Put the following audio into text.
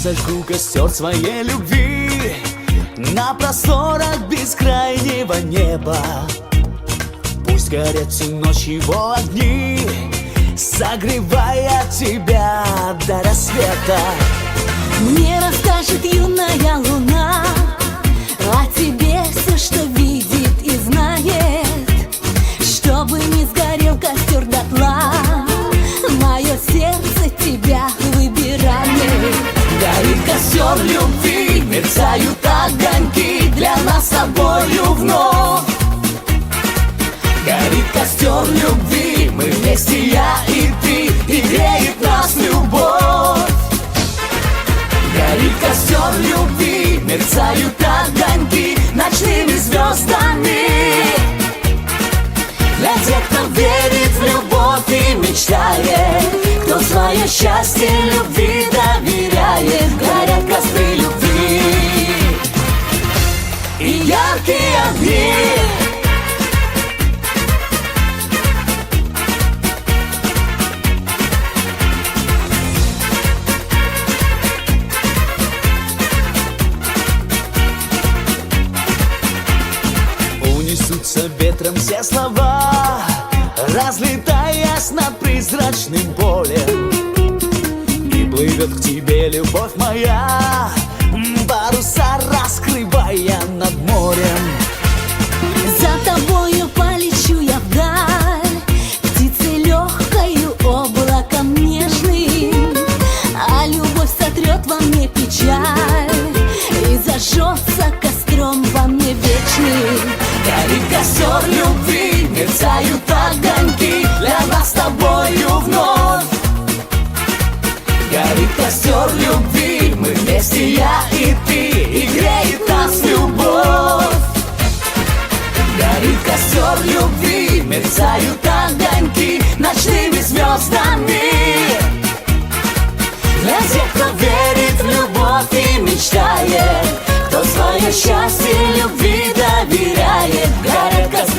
зажгу костер своей любви на просторах бескрайнего неба. Пусть горят всю ночь его огни, согревая тебя до рассвета. Мне расскажет юная луна о тебе все, что видит и знает, чтобы не сгорел костер дотла. Мое сердце тебя выбирает. Горит костер любви, мерцают огоньки для нас с тобою вновь. Горит костер любви, мы вместе, я и ты, и греет нас любовь. Горит костер любви, мерцают огоньки ночными звездами. Для тех, кто верит в любовь и мечтает, кто свое счастье любви доверяет. Горят костры любви и яркие огни. Унесутся ветром все слова, разлетаясь над призрачным полем. И плывет к тебе любовь моя, паруса раскрывая над морем. За тобою полечу я вдаль, птицей легкою, облаком нежным, а любовь сотрет во мне печаль и зажжется костром во мне вечным. Горит костер любви, мерцают огоньки для нас с тобою вновь. Горит костер любви, мы вместе, я и ты, и греет нас любовь. Горит костер любви, мерцают огоньки ночными звездами. Для тех, кто верит в любовь и мечтает, кто свое счастье любви доверяет. Горят костры